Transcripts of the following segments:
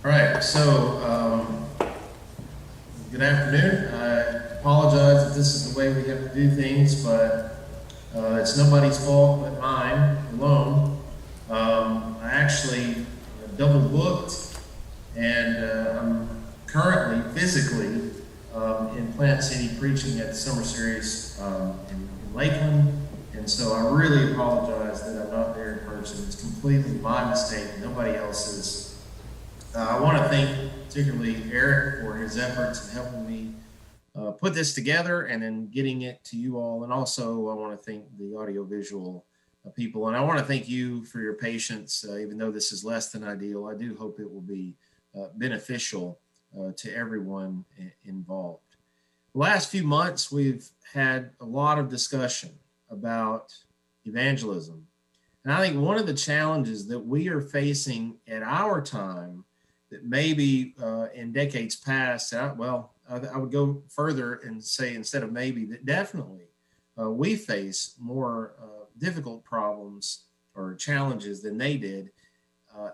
All right, so good afternoon. I apologize if this is the way we have to do things, but it's nobody's fault but mine alone. I actually double booked, and I'm currently physically in Plant City preaching at the summer series in Lakeland, and so I really apologize that I'm not there in person. It's completely my mistake, nobody else's. I want to thank particularly Eric for his efforts in helping me put this together and then getting it to you all. And also I want to thank the audiovisual people. And I want to thank you for your patience, even though this is less than ideal. I do hope it will be beneficial to everyone involved. The last few months, we've had a lot of discussion about evangelism. And I think one of the challenges that we are facing at our time that maybe in decades past, I would go further and say instead of maybe, that definitely we face more difficult problems or challenges than they did.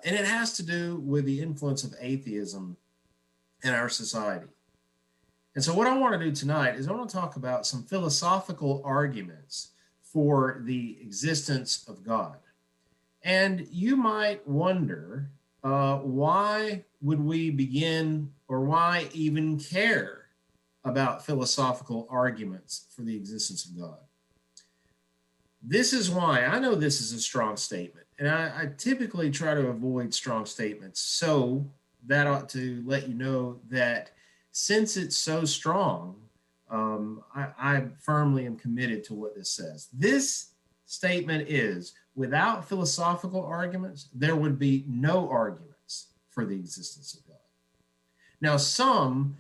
And it has to do with the influence of atheism in our society. And so what I want to do tonight is I want to talk about some philosophical arguments for the existence of God. And you might wonder, why would we begin, or why even care about philosophical arguments for the existence of God? This is why. I know this is a strong statement, and I typically try to avoid strong statements. So that ought to let you know that since it's so strong, I firmly am committed to what this says. This statement is, without philosophical arguments, there would be no arguments for the existence of God. Now, some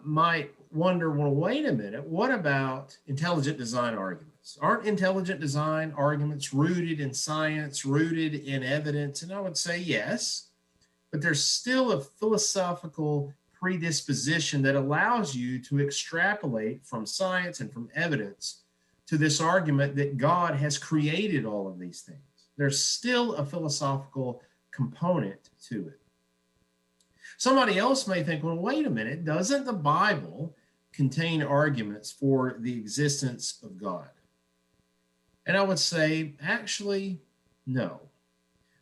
might wonder, well, wait a minute, what about intelligent design arguments? Aren't intelligent design arguments rooted in science, rooted in evidence? And I would say yes, but there's still a philosophical predisposition that allows you to extrapolate from science and from evidence to this argument that God has created all of these things. There's still a philosophical component to it. Somebody else may think, well, wait a minute, doesn't the Bible contain arguments for the existence of God? And I would say, actually, no.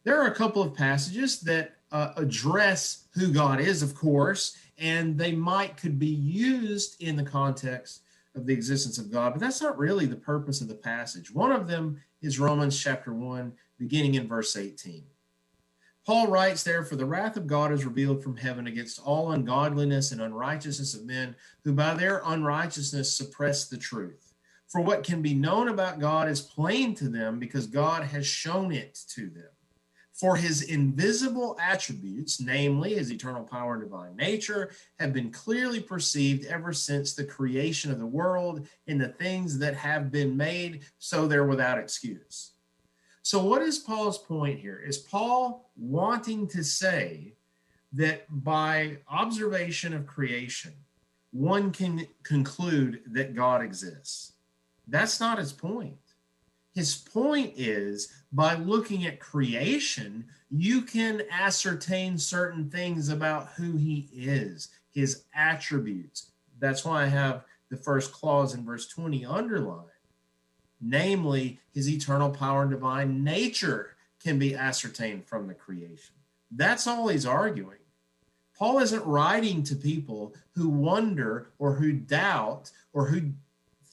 There are a couple of passages that address who God is, of course, and they could be used in the context of the existence of God, but that's not really the purpose of the passage. One of them is Romans chapter 1, beginning in verse 18. Paul writes there, "For the wrath of God is revealed from heaven against all ungodliness and unrighteousness of men, who by their unrighteousness suppress the truth. For what can be known about God is plain to them, because God has shown it to them. For his invisible attributes, namely his eternal power and divine nature, have been clearly perceived ever since the creation of the world in the things that have been made, so they're without excuse." So what is Paul's point here? Is Paul wanting to say that by observation of creation, one can conclude that God exists? That's not his point. His point is, by looking at creation, you can ascertain certain things about who he is, his attributes. That's why I have the first clause in verse 20 underlined. Namely, his eternal power and divine nature can be ascertained from the creation. That's all he's arguing. Paul isn't writing to people who wonder or who doubt or who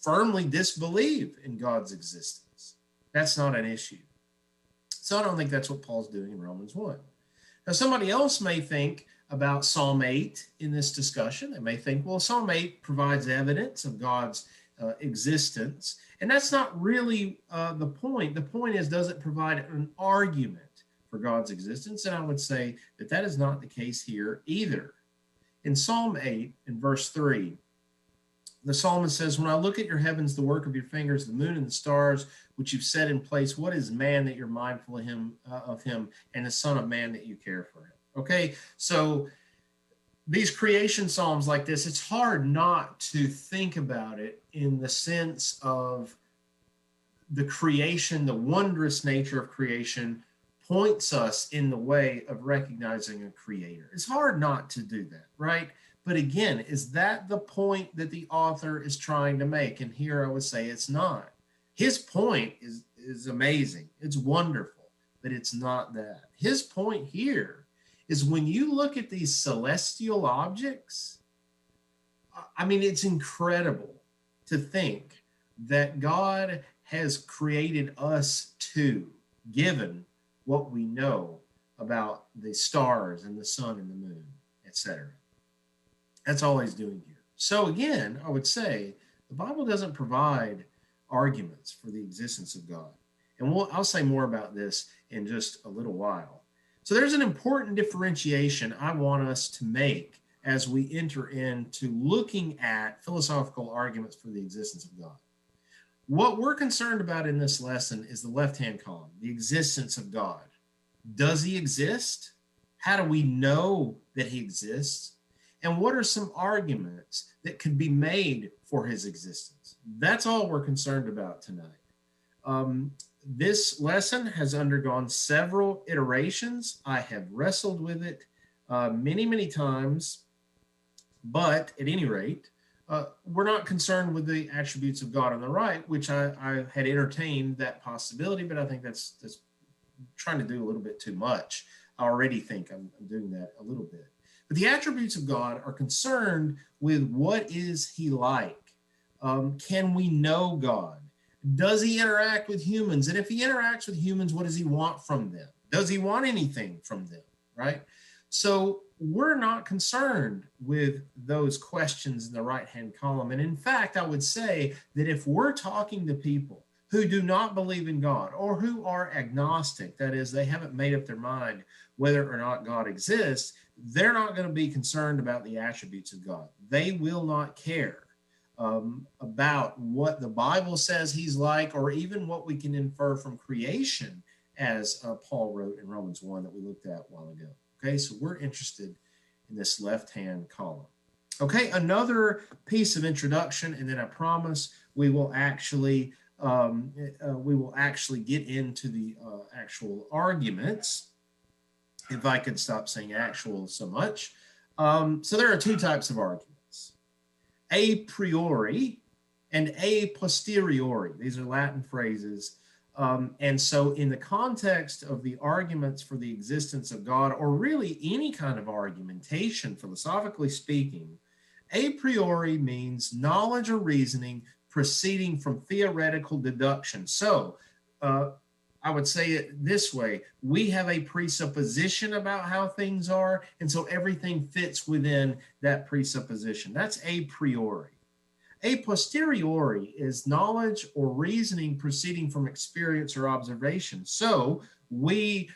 firmly disbelieve in God's existence. That's not an issue. So I don't think that's what Paul's doing in Romans 1. Now, somebody else may think about Psalm 8 in this discussion. They may think, well, Psalm 8 provides evidence of God's existence. And that's not really the point. The point is, does it provide an argument for God's existence? And I would say that that is not the case here either. In Psalm 8, in verse 3, the psalmist says, "When I look at your heavens, the work of your fingers, the moon and the stars, which you've set in place, what is man that you're mindful of him, and the son of man that you care for him?" Okay, so these creation psalms like this, it's hard not to think about it in the sense of the creation, the wondrous nature of creation, points us in the way of recognizing a creator. It's hard not to do that, right? But again, is that the point that the author is trying to make? And here I would say it's not. His point is amazing. It's wonderful, but it's not that. His point here is when you look at these celestial objects, I mean, it's incredible to think that God has created us too, given what we know about the stars and the sun and the moon, etc. That's all he's doing here. So again, I would say the Bible doesn't provide arguments for the existence of God. And I'll say more about this in just a little while. So there's an important differentiation I want us to make as we enter into looking at philosophical arguments for the existence of God. What we're concerned about in this lesson is the left-hand column, the existence of God. Does he exist? How do we know that he exists? And what are some arguments that could be made for his existence? That's all we're concerned about tonight. This lesson has undergone several iterations. I have wrestled with it many, many times. But at any rate, we're not concerned with the attributes of God on the right, which I had entertained that possibility, but I think that's trying to do a little bit too much. I already think I'm doing that a little bit. But the attributes of God are concerned with what is he like? Can we know God? Does he interact with humans? And if he interacts with humans, what does he want from them? Does he want anything from them, right? So we're not concerned with those questions in the right-hand column. And in fact, I would say that if we're talking to people who do not believe in God or who are agnostic, that is, they haven't made up their mind whether or not God exists, they're not going to be concerned about the attributes of God. They will not care about what the Bible says he's like, or even what we can infer from creation, as Paul wrote in Romans 1 that we looked at a while ago. Okay, so we're interested in this left-hand column. Okay, another piece of introduction, and then I promise we will actually get into the actual arguments. If I could stop saying actual so much. So there are two types of arguments: a priori and a posteriori. These are Latin phrases. And so in the context of the arguments for the existence of God, or really any kind of argumentation, philosophically speaking, a priori means knowledge or reasoning proceeding from theoretical deduction. So I would say it this way: we have a presupposition about how things are, and so everything fits within that presupposition. That's a priori. A posteriori is knowledge or reasoning proceeding from experience or observation. So we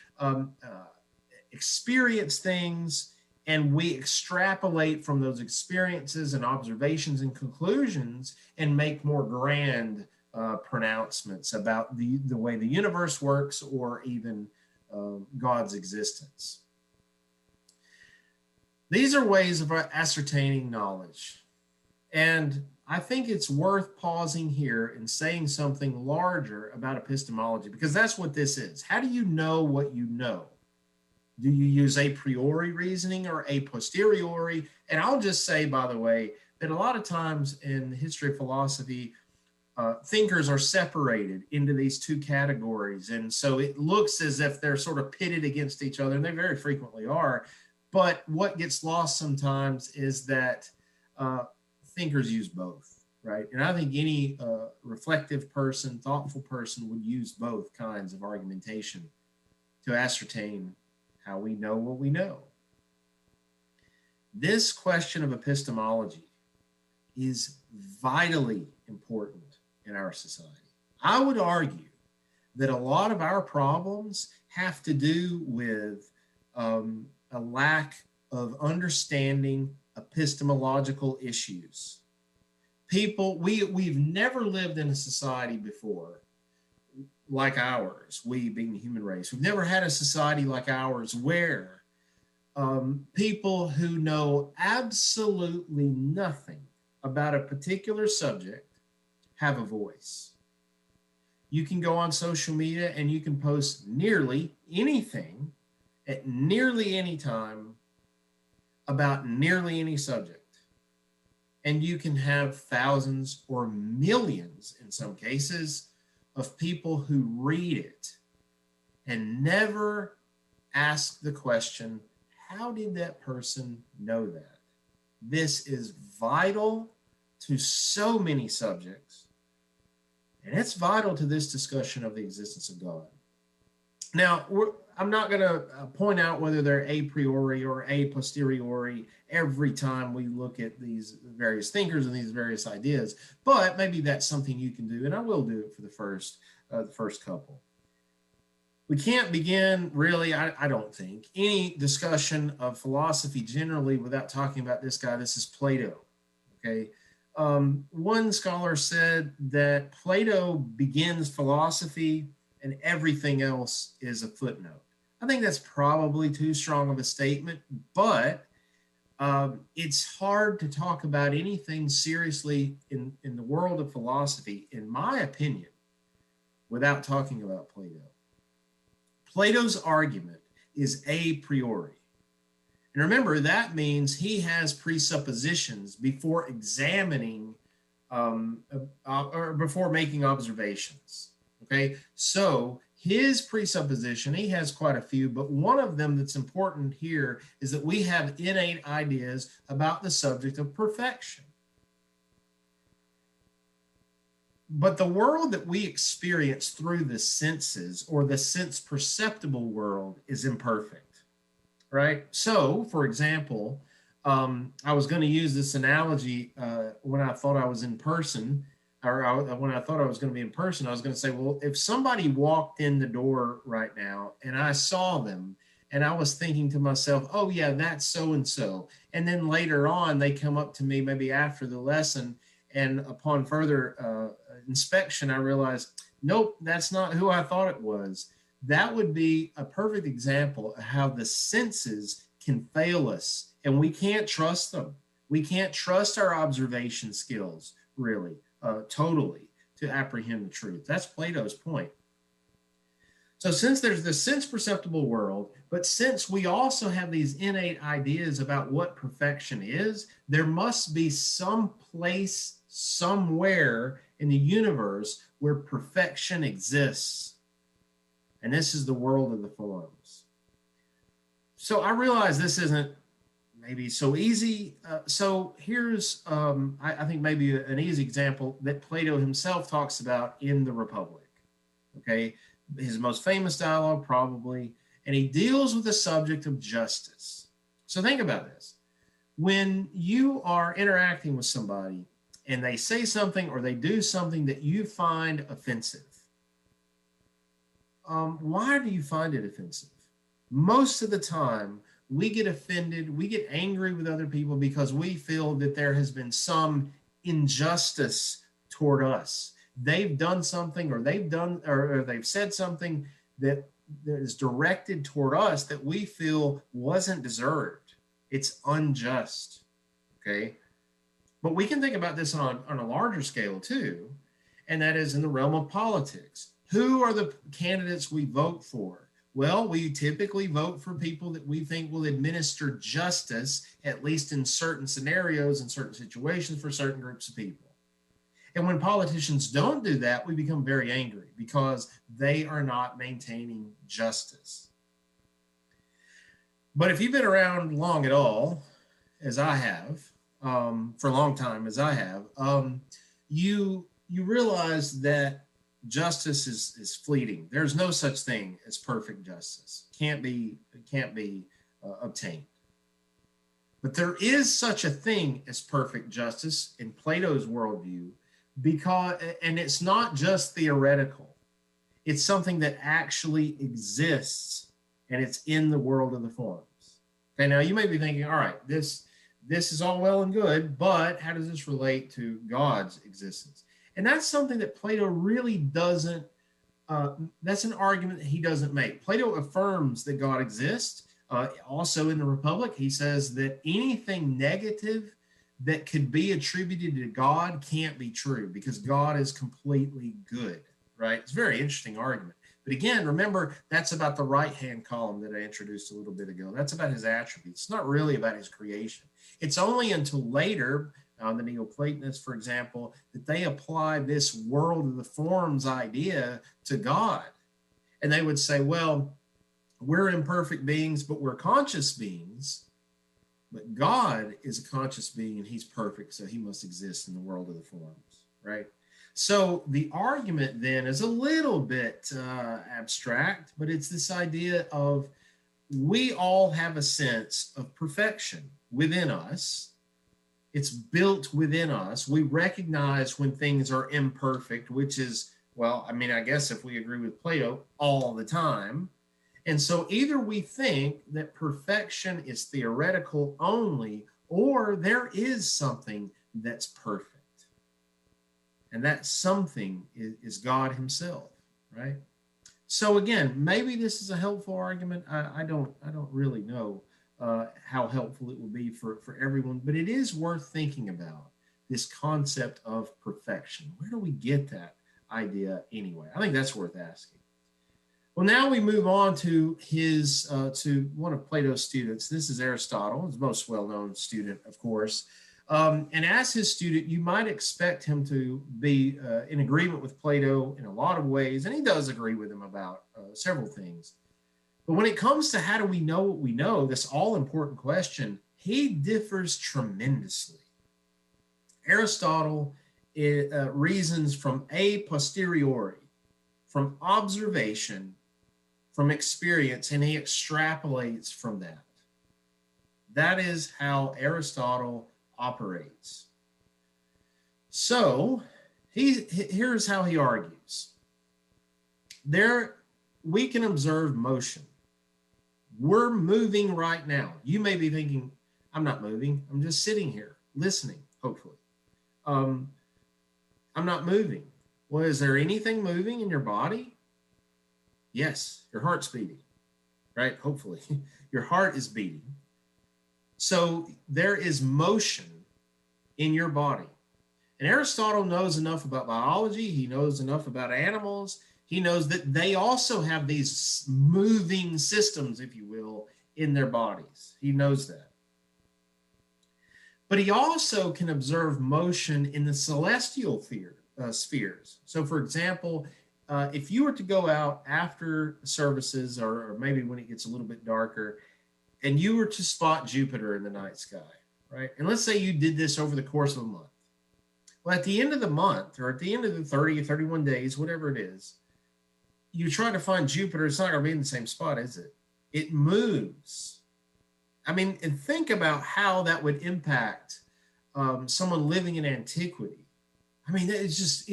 experience things and we extrapolate from those experiences and observations and conclusions and make more grand pronouncements about the way the universe works, or even God's existence. These are ways of ascertaining knowledge. And I think it's worth pausing here and saying something larger about epistemology, because that's what this is. How do you know what you know? Do you use a priori reasoning or a posteriori? And I'll just say, by the way, that a lot of times in the history of philosophy, thinkers are separated into these two categories. And so it looks as if they're sort of pitted against each other, and they very frequently are. But what gets lost sometimes is that thinkers use both, right? And I think any reflective person, thoughtful person would use both kinds of argumentation to ascertain how we know what we know. This question of epistemology is vitally important in our society. I would argue that a lot of our problems have to do with a lack of understanding epistemological issues. People, we've never lived in a society before like ours, we being the human race. We've never had a society like ours where people who know absolutely nothing about a particular subject have a voice. You can go on social media and you can post nearly anything at nearly any time about nearly any subject. And you can have thousands or millions, in some cases, of people who read it and never ask the question, how did that person know that? This is vital to so many subjects, and it's vital to this discussion of the existence of God. Now, I'm not going to point out whether they're a priori or a posteriori every time we look at these various thinkers and these various ideas, but maybe that's something you can do, and I will do it for the first couple. We can't begin, really, I don't think, any discussion of philosophy generally without talking about this guy. This is Plato, okay? One scholar said that Plato begins philosophy and everything else is a footnote. I think that's probably too strong of a statement, but it's hard to talk about anything seriously in the world of philosophy, in my opinion, without talking about Plato. Plato's argument is a priori. And remember, that means he has presuppositions before examining or before making observations. Okay, so his presupposition, he has quite a few, but one of them that's important here is that we have innate ideas about the subject of perfection. But the world that we experience through the senses, or the sense perceptible world, is imperfect, right? So, for example, I was going to use this analogy when I thought I was in person, or when I thought I was going to be in person. I was going to say, well, if somebody walked in the door right now and I saw them and I was thinking to myself, oh yeah, that's so-and-so. And then later on, they come up to me maybe after the lesson, and upon further inspection, I realized, nope, that's not who I thought it was. That would be a perfect example of how the senses can fail us, and we can't trust them. We can't trust our observation skills, really, totally, to apprehend the truth. That's Plato's point. So since there's the sense perceptible world, but since we also have these innate ideas about what perfection is, there must be some place somewhere in the universe where perfection exists. And this is the world of the forms. So I realize this isn't maybe so easy. So here's, I think, maybe an easy example that Plato himself talks about in the Republic. Okay, his most famous dialogue probably, and he deals with the subject of justice. So think about this. When you are interacting with somebody and they say something or they do something that you find offensive, why do you find it offensive? Most of the time, we get offended, we get angry with other people because we feel that there has been some injustice toward us. They've done something, or they've said something that is directed toward us that we feel wasn't deserved. It's unjust, okay? But we can think about this on a larger scale too, and that is in the realm of politics. Who are the candidates we vote for? Well, we typically vote for people that we think will administer justice, at least in certain scenarios and certain situations, for certain groups of people. And when politicians don't do that, we become very angry because they are not maintaining justice. But if you've been around long at all, as I have, for a long time as I have, you realize that justice is fleeting. There's no such thing as perfect justice. It can't be obtained. But there is such a thing as perfect justice in Plato's worldview, and it's not just theoretical. It's something that actually exists, and it's in the world of the forms. Okay, now you may be thinking, all right, this is all well and good, but how does this relate to God's existence? And that's something that Plato really doesn't, that's an argument that he doesn't make. Plato affirms that God exists. Also in the Republic, he says that anything negative that could be attributed to God can't be true because God is completely good, right? It's a very interesting argument. But again, remember, that's about the right-hand column that I introduced a little bit ago. That's about his attributes. It's not really about his creation. It's only until later, the Neoplatonists, for example, that they apply this world of the forms idea to God. And they would say, well, we're imperfect beings, but we're conscious beings. But God is a conscious being, and he's perfect, so he must exist in the world of the forms, right? So the argument then is a little bit abstract, but it's this idea of we all have a sense of perfection within us. It's built within us. We recognize when things are imperfect, which is, well, I mean, I guess if we agree with Plato, all the time. And so either we think that perfection is theoretical only, or there is something that's perfect. And that something is God himself, right? So again, maybe this is a helpful argument. I don't really know how helpful it will be for everyone, but it is worth thinking about this concept of perfection. Where do we get that idea anyway? I think that's worth asking. Well, now we move on to to one of Plato's students. This is Aristotle, his most well-known student, of course. And as his student, you might expect him to be in agreement with Plato in a lot of ways, and he does agree with him about several things. But when it comes to how do we know what we know, this all-important question, he differs tremendously. Aristotle reasons from a posteriori, from observation, from experience, and he extrapolates from that. That is how Aristotle operates. So here's how he argues. We can observe motion. We're moving right now. You may be thinking, I'm not moving. I'm just sitting here listening, hopefully. I'm not moving. Well, is there anything moving in your body? Yes, your heart's beating, right? Hopefully, your heart is beating. So there is motion in your body. And Aristotle knows enough about biology. He knows enough about animals. He knows that they also have these moving systems, if you will, in their bodies. He knows that. But he also can observe motion in the celestial spheres. So, for example, if you were to go out after services, or maybe when it gets a little bit darker, and you were to spot Jupiter in the night sky, right? And let's say you did this over the course of a month. Well, at the end of the month, or at the end of the 30 or 31 days, whatever it is, you try to find Jupiter, it's not going to be in the same spot, is it? It moves. I mean, and think about how that would impact someone living in antiquity. I mean, it's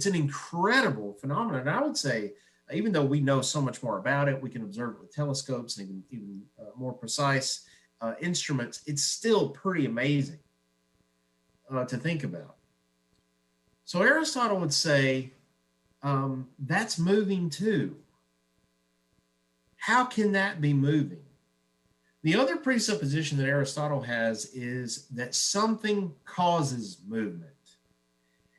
an incredible phenomenon. And I would say, even though we know so much more about it, we can observe it with telescopes and even more precise instruments, it's still pretty amazing to think about. So Aristotle would say, that's moving too. How can that be moving? The other presupposition that Aristotle has is that something causes movement.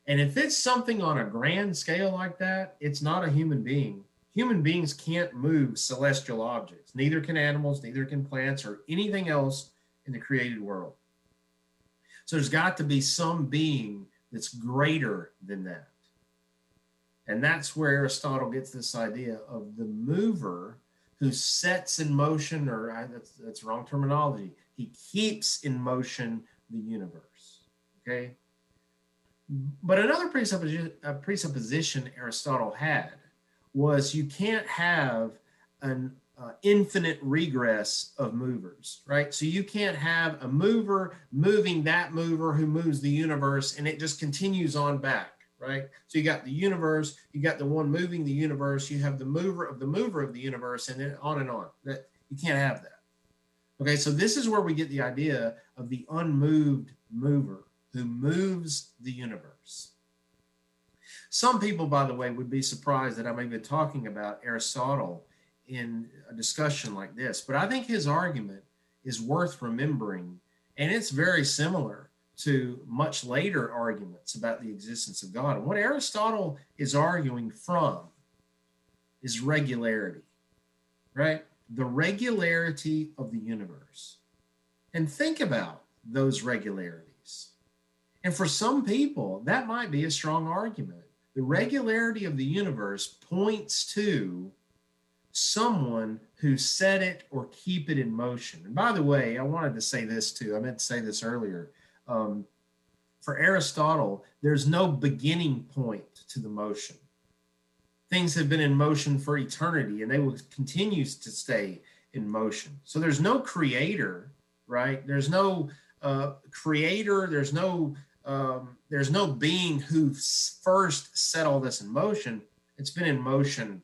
And if it's something on a grand scale like that, it's not a human being. Human beings can't move celestial objects. Neither can animals, neither can plants, or anything else in the created world. So there's got to be some being that's greater than that. And that's where Aristotle gets this idea of the mover who sets in motion, or that's wrong terminology. He keeps in motion the universe, okay? But another presupposition Aristotle had was you can't have an infinite regress of movers, right? So you can't have a mover moving that mover who moves the universe, and it just continues on back, right? So you got the universe, you got the one moving the universe, you have the mover of the universe, and then on and on. That you can't have that. Okay, so this is where we get the idea of the unmoved mover who moves the universe. Some people, by the way, would be surprised that I'm even talking about Aristotle in a discussion like this, but I think his argument is worth remembering, and it's very similar to much later arguments about the existence of God. And what Aristotle is arguing from is regularity, right? The regularity of the universe. And think about those regularities. And for some people, that might be a strong argument. The regularity of the universe points to someone who set it or keep it in motion. And by the way, I wanted to say this too. I meant to say this earlier. For Aristotle, there's no beginning point to the motion. Things have been in motion for eternity, and they will continue to stay in motion. So there's no creator, right? There's no creator. There's no being who first set all this in motion. It's been in motion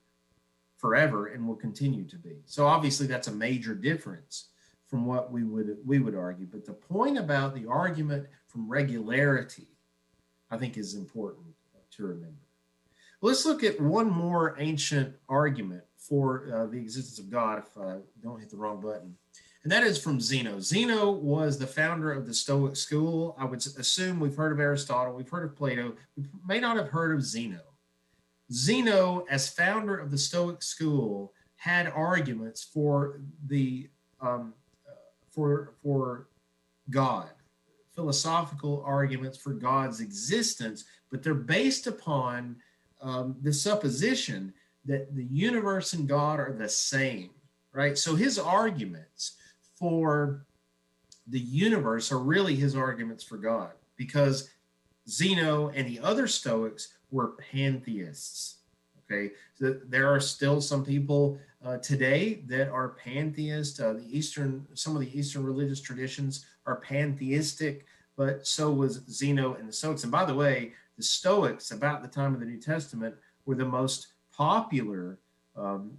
forever and will continue to be. So obviously that's a major difference from what we would argue. But the point about the argument from regularity, I think, is important to remember. Let's look at one more ancient argument for the existence of God, if I don't hit the wrong button. And that is from Zeno. Zeno was the founder of the Stoic school. I would assume we've heard of Aristotle, we've heard of Plato, we may not have heard of Zeno. Zeno, as founder of the Stoic school, had arguments for the for God, philosophical arguments for God's existence, but they're based upon the supposition that the universe and God are the same, right? So his arguments for the universe are really his arguments for God, because Zeno and the other Stoics were pantheists. Okay, so there are still some people today that are pantheists. Some of the Eastern religious traditions are pantheistic, but so was Zeno and the Stoics. And by the way, the Stoics, about the time of the New Testament, were the most popular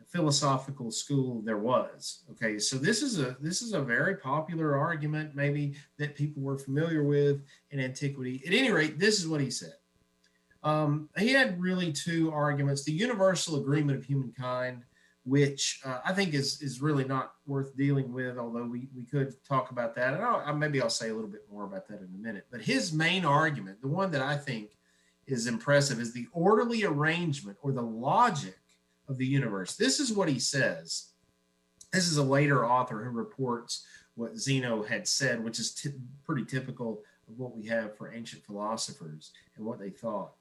philosophical school there was. Okay, so this is a very popular argument, maybe, that people were familiar with in antiquity. At any rate, this is what he said. He had really two arguments: the universal agreement of humankind, which I think is really not worth dealing with, although we could talk about that. And maybe I'll say a little bit more about that in a minute. But his main argument, the one that I think is impressive, is the orderly arrangement or the logic of the universe. This is what he says. This is a later author who reports what Zeno had said, which is pretty typical of what we have for ancient philosophers and what they thought.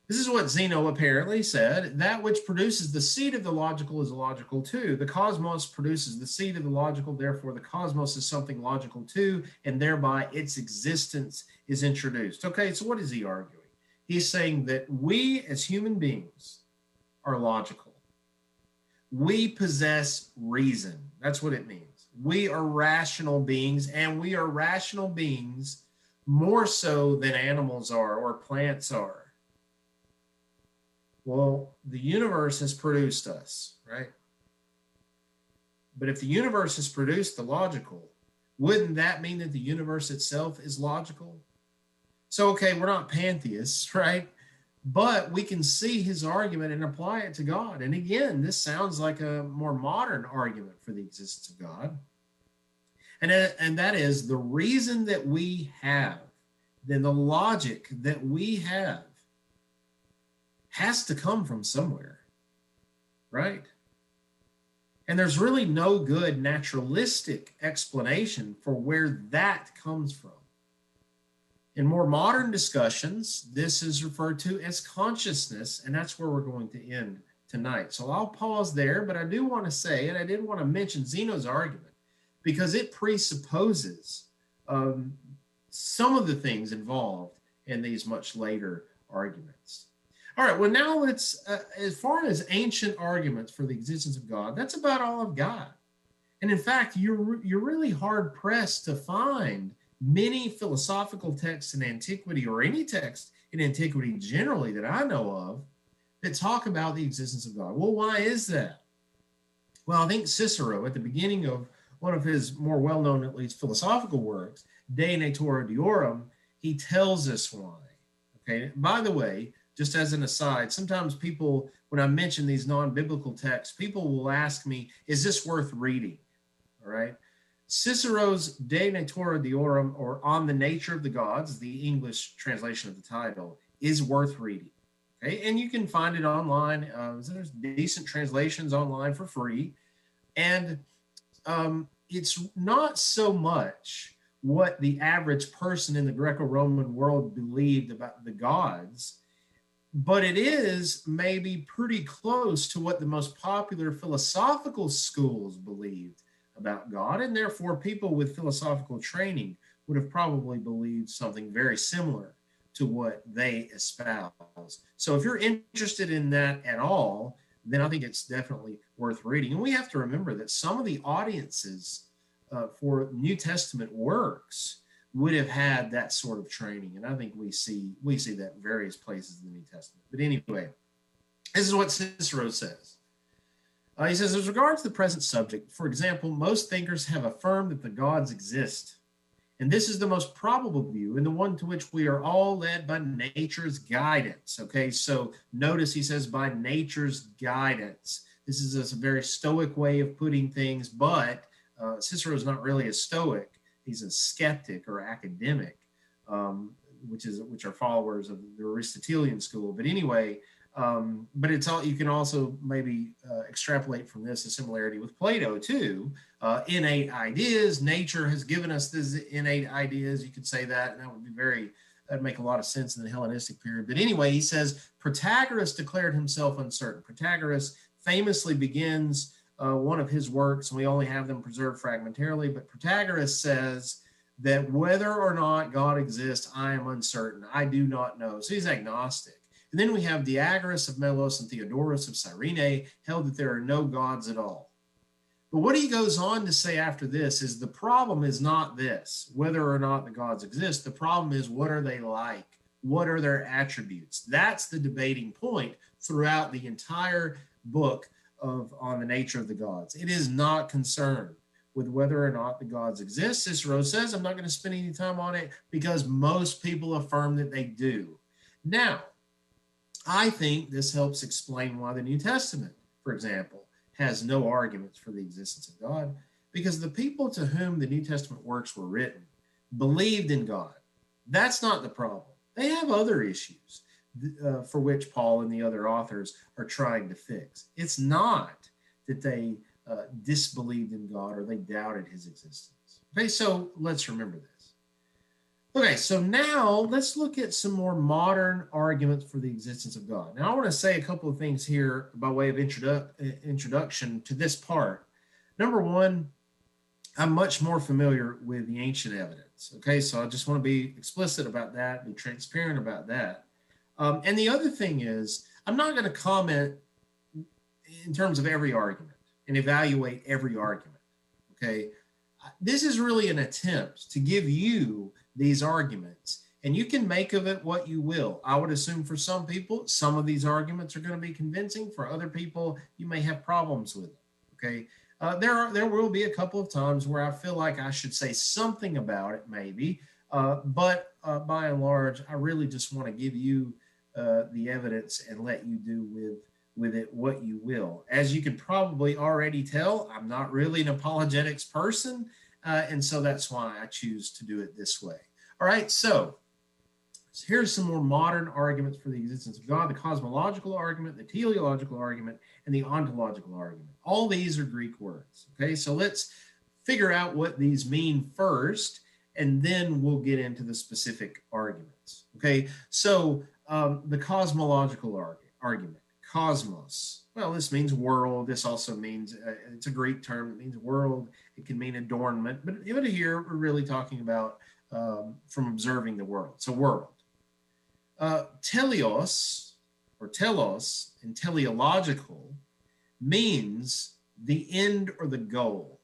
This is what Zeno apparently said: that which produces the seed of the logical is logical too. The cosmos produces the seed of the logical, therefore the cosmos is something logical too, and thereby its existence is introduced. Okay, so what is he arguing? He's saying that we as human beings are logical. We possess reason. That's what it means. We are rational beings, and we are rational beings more so than animals are or plants are. Well, the universe has produced us, right? But if the universe has produced the logical, wouldn't that mean that the universe itself is logical? So, okay, we're not pantheists, right? But we can see his argument and apply it to God. And again, this sounds like a more modern argument for the existence of God. And that is the reason that we have, then the logic that we have, has to come from somewhere, right? And there's really no good naturalistic explanation for where that comes from. In more modern discussions, this is referred to as consciousness, and that's where we're going to end tonight. So I'll pause there, but I do want to say, and I did want to mention Zeno's argument, because it presupposes some of the things involved in these much later arguments. All right, well, now let's, as far as ancient arguments for the existence of God, that's about all I've got. And in fact, you're really hard-pressed to find many philosophical texts in antiquity, or any text in antiquity generally that I know of, that talk about the existence of God. Well, why is that? Well, I think Cicero, at the beginning of one of his more well-known, at least, philosophical works, De Natura Deorum, he tells us why. Okay, by the way, just as an aside, sometimes people, when I mention these non-biblical texts, people will ask me, is this worth reading? All right. Cicero's De Natura Deorum, or On the Nature of the Gods, the English translation of the title, is worth reading. Okay, and you can find it online. There's decent translations online for free. And it's not so much what the average person in the Greco-Roman world believed about the gods, but it is maybe pretty close to what the most popular philosophical schools believed about God, and therefore people with philosophical training would have probably believed something very similar to what they espouse. So if you're interested in that at all, then I think it's definitely worth reading. And we have to remember that some of the audiences for New Testament works would have had that sort of training. And I think we see that in various places in the New Testament. But anyway, this is what Cicero says. He says, as regards the present subject, for example, most thinkers have affirmed that the gods exist. And this is the most probable view and the one to which we are all led by nature's guidance. Okay, so notice he says by nature's guidance. This is a very stoic way of putting things, but Cicero is not really a stoic. He's a skeptic or academic, which are followers of the Aristotelian school. But anyway, but it's all, you can also maybe extrapolate from this a similarity with Plato too. Innate ideas, nature has given us these innate ideas. You could say that, and that'd make a lot of sense in the Hellenistic period. But anyway, he says Protagoras declared himself uncertain. Protagoras famously begins one of his works, and we only have them preserved fragmentarily, but Protagoras says that whether or not God exists, I am uncertain. I do not know. So he's agnostic. And then we have Diagoras of Melos and Theodorus of Cyrene held that there are no gods at all. But what he goes on to say after this is the problem is not this, whether or not the gods exist. The problem is, what are they like? What are their attributes? That's the debating point throughout the entire book On the Nature of the Gods. It is not concerned with whether or not the gods exist. Cicero says, I'm not going to spend any time on it because most people affirm that they do. Now, I think this helps explain why the New Testament, for example, has no arguments for the existence of God, because the people to whom the New Testament works were written believed in God. That's not the problem. They have other issues for which Paul and the other authors are trying to fix. It's not that they disbelieved in God or they doubted his existence. Okay, so let's remember this. Okay, so now let's look at some more modern arguments for the existence of God. Now, I want to say a couple of things here by way of introduction to this part. Number one, I'm much more familiar with the ancient evidence. Okay, so I just want to be explicit about that, be transparent about that. And the other thing is, I'm not going to comment in terms of every argument and evaluate every argument. Okay, this is really an attempt to give you these arguments, and you can make of it what you will. I would assume for some people, some of these arguments are going to be convincing. For other people, you may have problems with it. Okay, there will be a couple of times where I feel like I should say something about it, maybe, but by and large, I really just want to give you the evidence and let you do with it what you will. As you can probably already tell, I'm not really an apologetics person, and so that's why I choose to do it this way. All right, so here's some more modern arguments for the existence of God: the cosmological argument, the teleological argument, and the ontological argument. All these are Greek words. Okay, so let's figure out what these mean first, and then we'll get into the specific arguments. Okay, so the cosmological argument, cosmos. Well, this means world. This also means, it's a Greek term. It means world. It can mean adornment. But here we're really talking about from observing the world. So world. Teleos or telos and teleological means the end or the goal,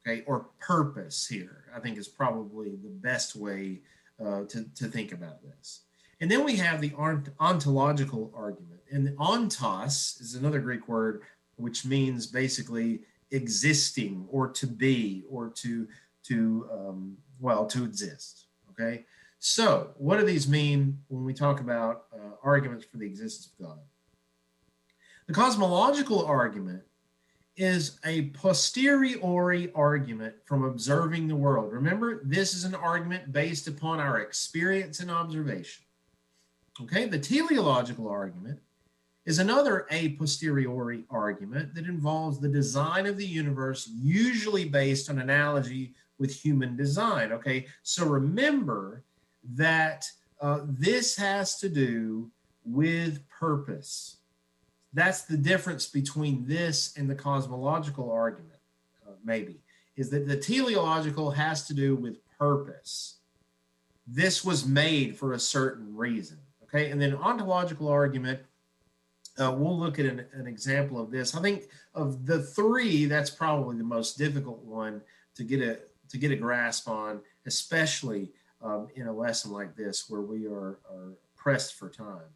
okay, or purpose here, I think is probably the best way to think about this. And then we have the ontological argument. And the ontos is another Greek word which means basically existing or to be or to exist. Okay. So what do these mean when we talk about arguments for the existence of God? The cosmological argument is a posteriori argument from observing the world. Remember, this is an argument based upon our experience and observation. Okay, the teleological argument is another a posteriori argument that involves the design of the universe, usually based on analogy with human design. Okay, so remember that this has to do with purpose. That's the difference between this and the cosmological argument, maybe, is that the teleological has to do with purpose. This was made for a certain reason, okay? And then ontological argument, we'll look at an example of this. I think of the three, that's probably the most difficult one to get a grasp on, especially in a lesson like this where we are pressed for time.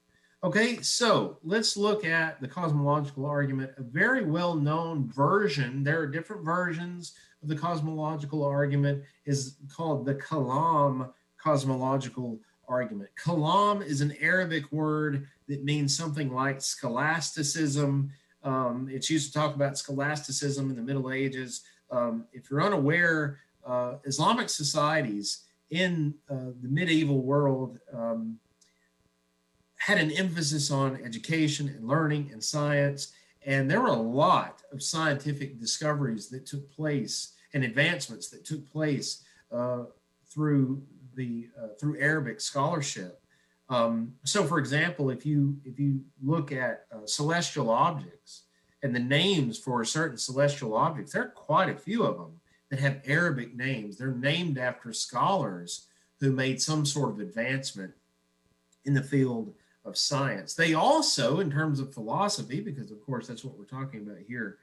Okay, so let's look at the cosmological argument, a very well-known version. There are different versions of the cosmological argument, is called the Kalam cosmological argument. Kalam is an Arabic word that means something like scholasticism. It's used to talk about scholasticism in the Middle Ages. If you're unaware, Islamic societies in the medieval world had an emphasis on education and learning and science, and there were a lot of scientific discoveries that took place and advancements that took place through Arabic scholarship. So, for example, if you look at celestial objects and the names for certain celestial objects, there are quite a few of them that have Arabic names. They're named after scholars who made some sort of advancement in the field of science. They also, in terms of philosophy, because of course that's what we're talking about here,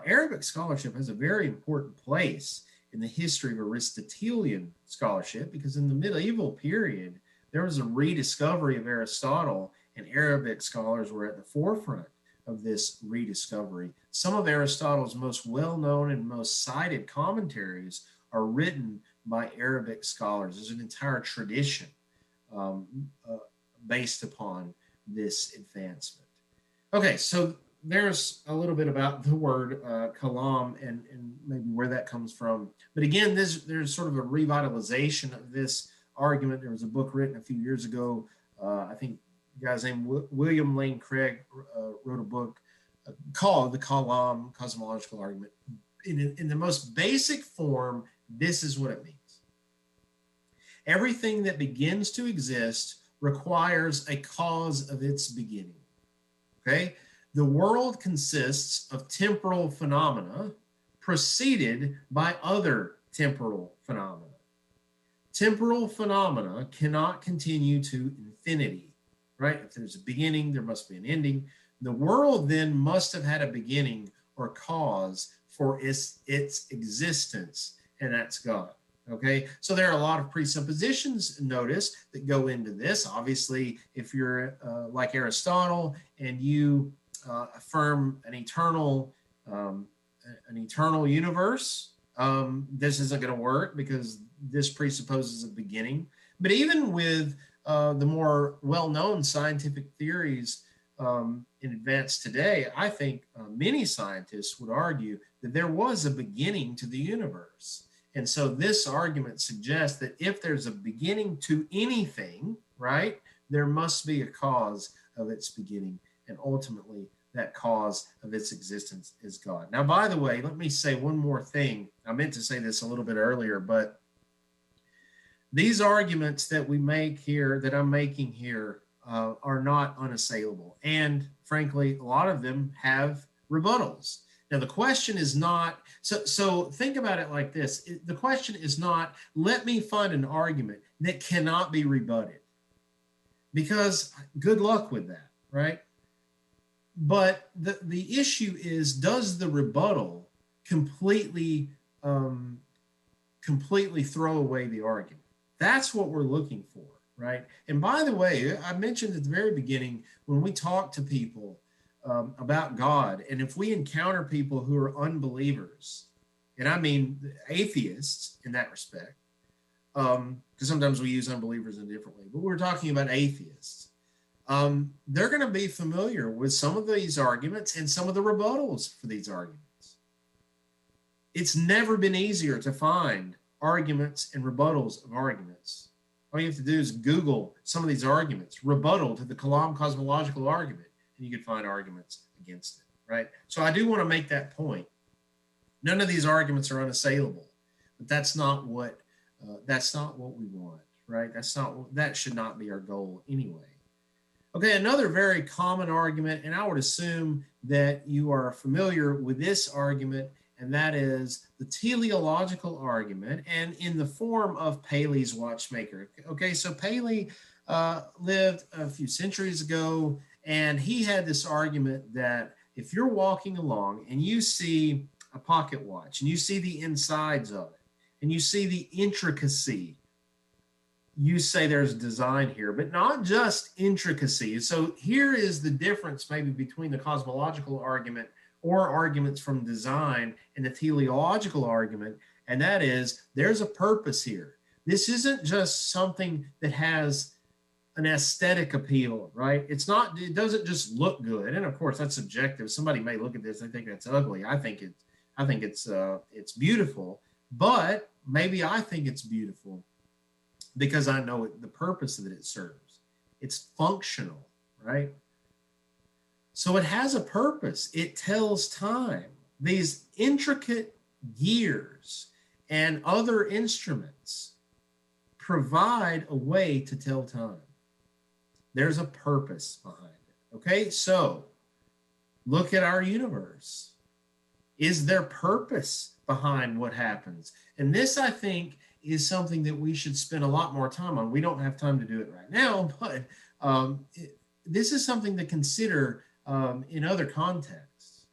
Arabic scholarship has a very important place in the history of Aristotelian scholarship, because in the medieval period, there was a rediscovery of Aristotle, and Arabic scholars were at the forefront of this rediscovery. Some of Aristotle's most well-known and most cited commentaries are written by Arabic scholars. There's an entire tradition based upon this advancement. Okay, so there's a little bit about the word kalam and maybe where that comes from. But again, there's sort of a revitalization of this argument. There was a book written a few years ago. I think a guy's named William Lane Craig wrote a book called The Kalam Cosmological Argument. In the most basic form, this is what it means. Everything that begins to exist requires a cause of its beginning. Okay? The world consists of temporal phenomena preceded by other temporal phenomena. Temporal phenomena cannot continue to infinity, right? If there's a beginning, there must be an ending. The world then must have had a beginning or cause for its existence, and that's God. Okay, so there are a lot of presuppositions, notice, that go into this. Obviously, if you're like Aristotle and you affirm an eternal universe, this isn't going to work because this presupposes a beginning. But even with the more well-known scientific theories in advance today, I think many scientists would argue that there was a beginning to the universe. And so this argument suggests that if there's a beginning to anything, right, there must be a cause of its beginning. And ultimately, that cause of its existence is God. Now, by the way, let me say one more thing. I meant to say this a little bit earlier, but these arguments that we make here, that I'm making here, are not unassailable. And frankly, a lot of them have rebuttals. Now, the question is not, so think about it like this. The question is not, let me find an argument that cannot be rebutted. Because good luck with that, right? But the issue is, does the rebuttal completely throw away the argument? That's what we're looking for, right? And by the way, I mentioned at the very beginning, when we talk to people about God, and if we encounter people who are unbelievers, and I mean atheists in that respect, because sometimes we use unbelievers in a different way, but we're talking about atheists. They're going to be familiar with some of these arguments and some of the rebuttals for these arguments. It's never been easier to find arguments and rebuttals of arguments. All you have to do is Google some of these arguments, rebuttal to the Kalam cosmological argument, and you can find arguments against it, right? So I do want to make that point. None of these arguments are unassailable, but that's not what we want, right? That should not be our goal anyway. Okay, another very common argument, and I would assume that you are familiar with this argument, and that is the teleological argument, and in the form of Paley's Watchmaker. Okay, so Paley lived a few centuries ago, and he had this argument that if you're walking along and you see a pocket watch and you see the insides of it and you see the intricacy, you say there's design here, but not just intricacy. So here is the difference maybe between the cosmological argument or arguments from design and the teleological argument, and that is there's a purpose here. This isn't just something that has an aesthetic appeal, right? It doesn't just look good. And of course that's subjective. Somebody may look at this and think that's ugly. I think it's beautiful, but maybe I think it's beautiful because I know the purpose that it serves. It's functional, right? So it has a purpose. It tells time. These intricate gears and other instruments provide a way to tell time. There's a purpose behind it. Okay, so look at our universe. Is there purpose behind what happens? And this, I think, is something that we should spend a lot more time on. We don't have time to do it right now, but this is something to consider in other contexts.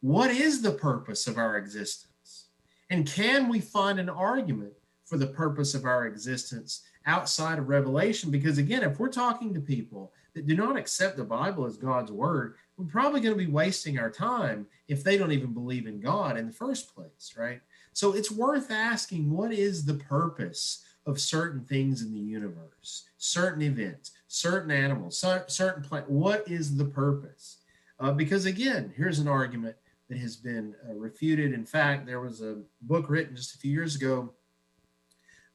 What is the purpose of our existence? And can we find an argument for the purpose of our existence outside of Revelation? Because again, if we're talking to people that do not accept the Bible as God's word, we're probably going to be wasting our time if they don't even believe in God in the first place, right? So it's worth asking, what is the purpose of certain things in the universe, certain events, certain animals, certain plants? What is the purpose? Because again, here's an argument that has been refuted. In fact, there was a book written just a few years ago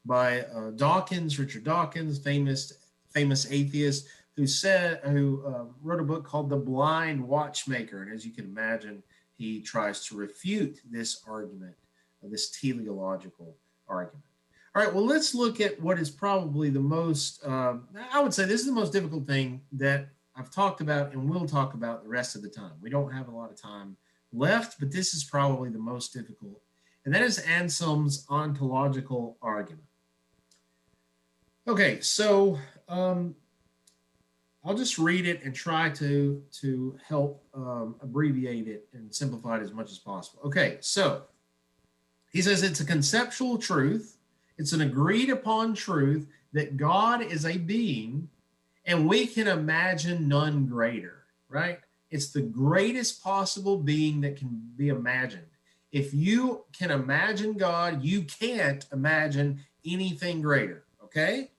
by Richard Dawkins, famous atheist, who wrote a book called The Blind Watchmaker. And as you can imagine, he tries to refute this argument, this teleological argument. All right, well, let's look at what is probably the most, I would say this is the most difficult thing that I've talked about and will talk about the rest of the time. We don't have a lot of time left, but this is probably the most difficult. And that is Anselm's ontological argument. Okay, so I'll just read it and try to help abbreviate it and simplify it as much as possible. Okay, so he says it's a conceptual truth. It's an agreed upon truth that God is a being and we can imagine none greater, right? It's the greatest possible being that can be imagined. If you can imagine God, you can't imagine anything greater, okay?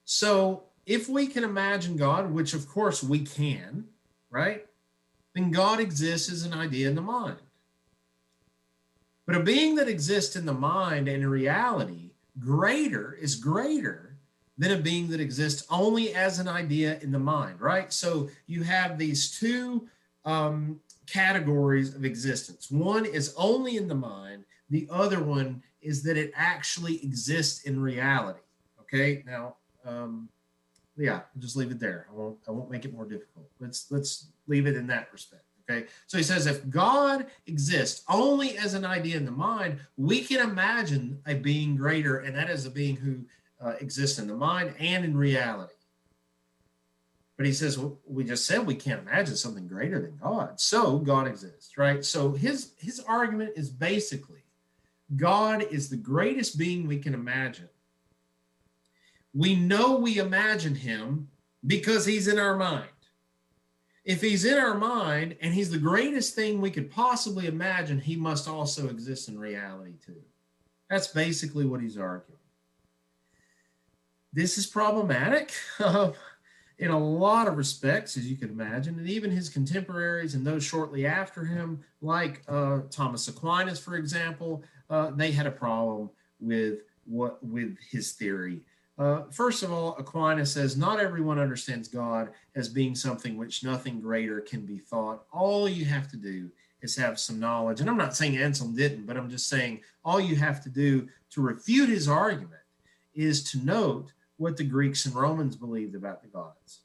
So if we can imagine God, which of course we can, right? Then God exists as an idea in the mind. But a being that exists in the mind and in reality is greater than a being that exists only as an idea in the mind, right? So you have these two categories of existence. One is only in the mind. The other one is that it actually exists in reality. Okay, now, yeah, I'll just leave it there. I won't make it more difficult. Let's leave it in that respect. Okay, so he says if God exists only as an idea in the mind, we can imagine a being greater, and that is a being who exists in the mind and in reality. But he says, well, we just said we can't imagine something greater than God, so God exists, right? So his argument is basically God is the greatest being we can imagine. We know we imagine him because he's in our mind. If he's in our mind and he's the greatest thing we could possibly imagine, he must also exist in reality too. That's basically what he's arguing. This is problematic. in a lot of respects, as you can imagine, and even his contemporaries and those shortly after him, like Thomas Aquinas, for example, they had a problem with his theory. First of all, Aquinas says, not everyone understands God as being something which nothing greater can be thought. All you have to do is have some knowledge. And I'm not saying Anselm didn't, but I'm just saying all you have to do to refute his argument is to note what the Greeks and Romans believed about the gods.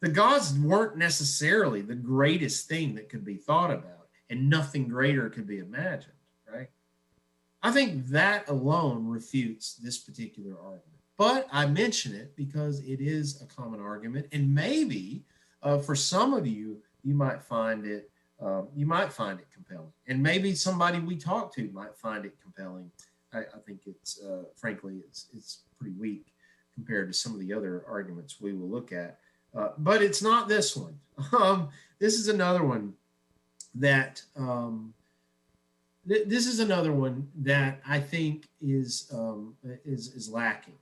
The gods weren't necessarily the greatest thing that could be thought about, and nothing greater could be imagined, right? I think that alone refutes this particular argument. But I mention it because it is a common argument, and maybe for some of you, you might find it compelling, and maybe somebody we talk to might find it compelling. I think it's frankly it's pretty weak compared to some of the other arguments we will look at, but it's not this one. This is another one that I think is lacking.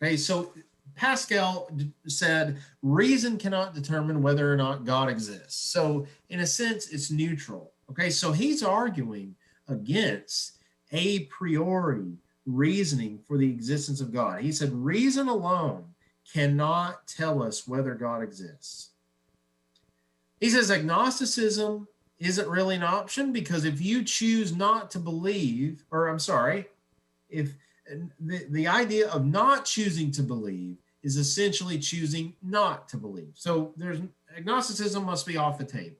Okay, so Pascal said reason cannot determine whether or not God exists. So in a sense, it's neutral. Okay, so he's arguing against a priori reasoning for the existence of God. He said reason alone cannot tell us whether God exists. He says agnosticism isn't really an option because if you choose not to believe, if the idea of not choosing to believe is essentially choosing not to believe. So agnosticism must be off the table.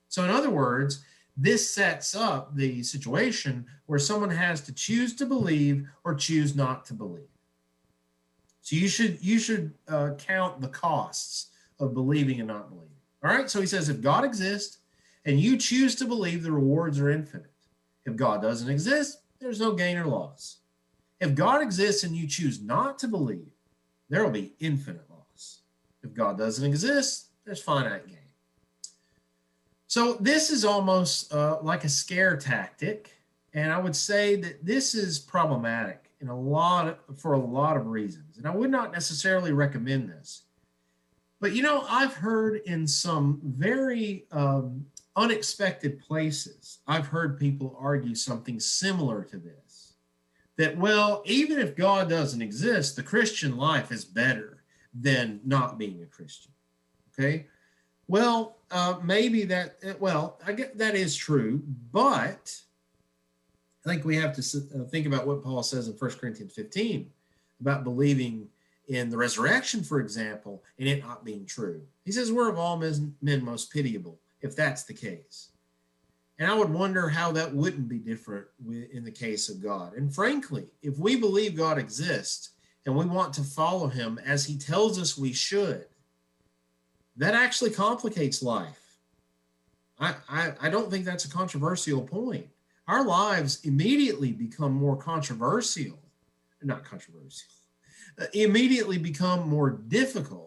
So in other words, this sets up the situation where someone has to choose to believe or choose not to believe. So you should count the costs of believing and not believing. All right, so he says if God exists and you choose to believe, the rewards are infinite. If God doesn't exist, there's no gain or loss. If God exists and you choose not to believe, there will be infinite loss. If God doesn't exist, there's finite gain. So this is almost like a scare tactic, and I would say that this is problematic for a lot of reasons, and I would not necessarily recommend this. But I've heard in some very unexpected places, I've heard people argue something similar to this. That, well, even if God doesn't exist, the Christian life is better than not being a Christian. Okay? Well, maybe I get that is true, but I think we have to think about what Paul says in 1 Corinthians 15 about believing in the resurrection, for example, and it not being true. He says, we're of all men most pitiable, if that's the case. And I would wonder how that wouldn't be different in the case of God. And frankly, if we believe God exists and we want to follow him as he tells us we should, that actually complicates life. I don't think that's a controversial point. Our lives immediately become more immediately become more difficult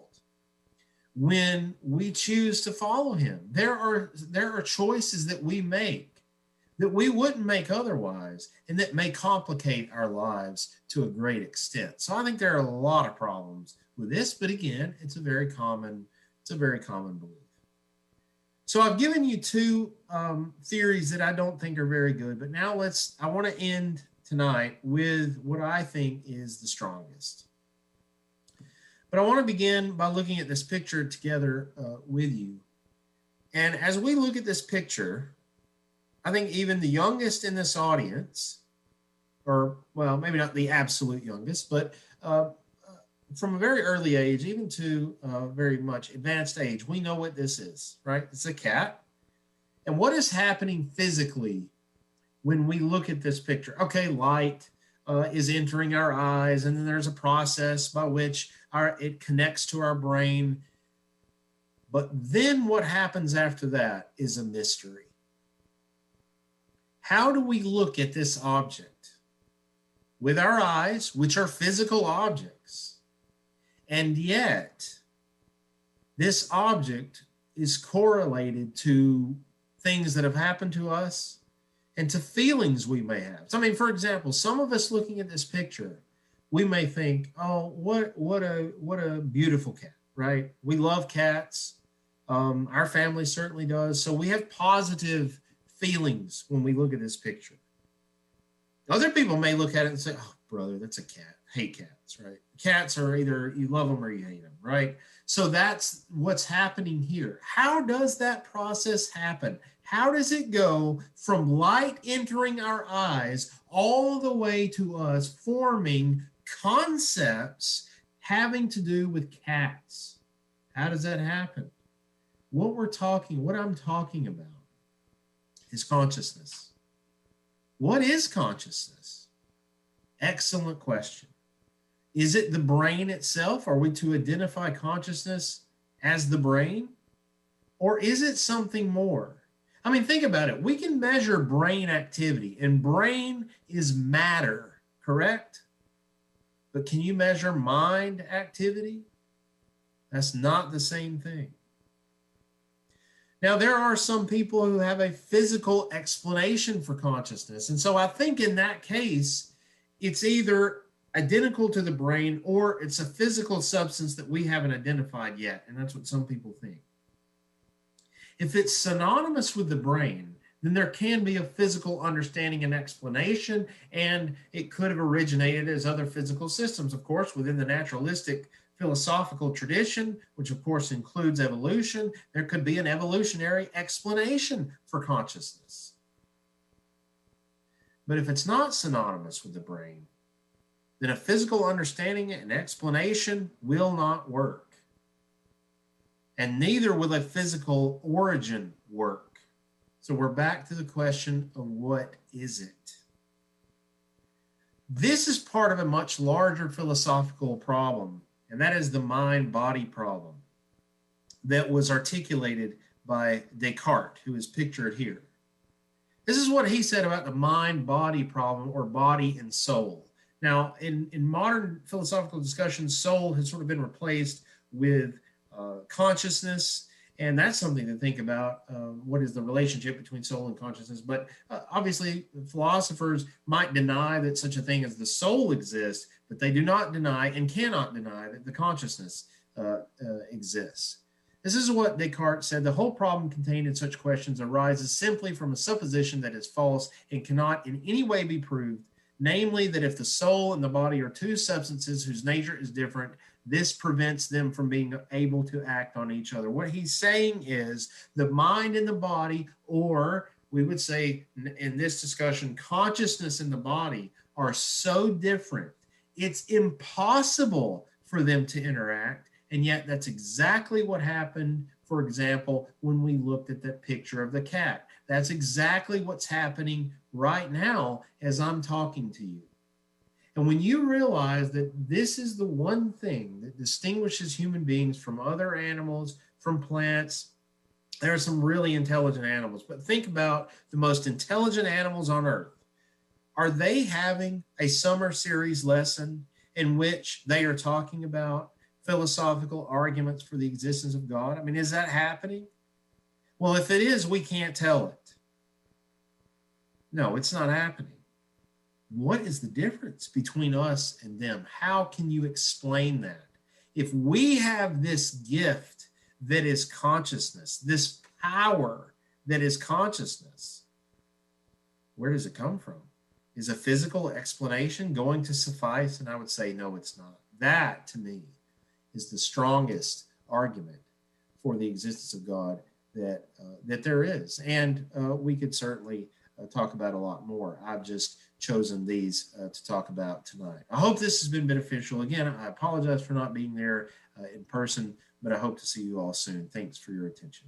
when we choose to follow him. There are choices that we make that we wouldn't make otherwise, and that may complicate our lives to a great extent. So I think there are a lot of problems with this, but again, it's a very common belief. So I've given you two theories that I don't think are very good, but now I want to end tonight with what I think is the strongest. But I want to begin by looking at this picture together with you. And as we look at this picture, I think even the youngest in this audience, or well, maybe not the absolute youngest, but from a very early age, even to very much advanced age, we know what this is, right? It's a cat. And what is happening physically when we look at this picture? Okay, light is entering our eyes, and then there's a process by which it connects to our brain. But then what happens after that is a mystery. How do we look at this object? With our eyes, which are physical objects. And yet, this object is correlated to things that have happened to us and to feelings we may have. So, I mean, for example, some of us looking at this picture, we may think, oh, what a beautiful cat. right? We love cats. Our family certainly does. So we have positive feelings when we look at this picture. Other people may look at it and say, oh, brother, that's a cat. I hate cats, right? Cats are either you love them or you hate them, right? So that's what's happening here. How does that process happen? How does it go from light entering our eyes all the way to us forming concepts having to do with cats? How does that happen? What I'm talking about is consciousness. What is consciousness? Excellent question. Is it the brain itself? Are we to identify consciousness as the brain? Or is it something more? I mean, think about it. We can measure brain activity, and brain is matter, correct? But can you measure mind activity? That's not the same thing. Now, there are some people who have a physical explanation for consciousness. And so I think in that case, it's either identical to the brain or it's a physical substance that we haven't identified yet. And that's what some people think. If it's synonymous with the brain, then there can be a physical understanding and explanation, and it could have originated as other physical systems, of course, within the naturalistic philosophical tradition, which of course includes evolution. There could be an evolutionary explanation for consciousness. But if it's not synonymous with the brain, then a physical understanding and explanation will not work. And neither will a physical origin work. So we're back to the question of what is it? This is part of a much larger philosophical problem, and that is the mind-body problem that was articulated by Descartes, who is pictured here. This is what he said about the mind-body problem, or body and soul. Now, in modern philosophical discussions, soul has sort of been replaced with consciousness, and that's something to think about. What is the relationship between soul and consciousness? But obviously, philosophers might deny that such a thing as the soul exists, but they do not deny and cannot deny that the consciousness exists. This is what Descartes said: the whole problem contained in such questions arises simply from a supposition that is false and cannot in any way be proved, namely that if the soul and the body are two substances whose nature is different, this prevents them from being able to act on each other. What he's saying is the mind and the body, or we would say in this discussion, consciousness and the body, are so different, it's impossible for them to interact. And yet that's exactly what happened, for example, when we looked at that picture of the cat. That's exactly what's happening right now as I'm talking to you. And when you realize that this is the one thing that distinguishes human beings from other animals, from plants, there are some really intelligent animals, but think about the most intelligent animals on earth. Are they having a summer series lesson in which they are talking about philosophical arguments for the existence of God? I mean, is that happening? Well, if it is, we can't tell it. No, it's not happening. What is the difference between us and them? How can you explain that? If we have this gift that is consciousness, this power that is consciousness, where does it come from? Is a physical explanation going to suffice? And I would say, no, it's not. That, to me, is the strongest argument for the existence of God that there is. And we could certainly talk about a lot more. I've just chosen these to talk about tonight. I hope this has been beneficial. Again, I apologize for not being there in person, but I hope to see you all soon. Thanks for your attention.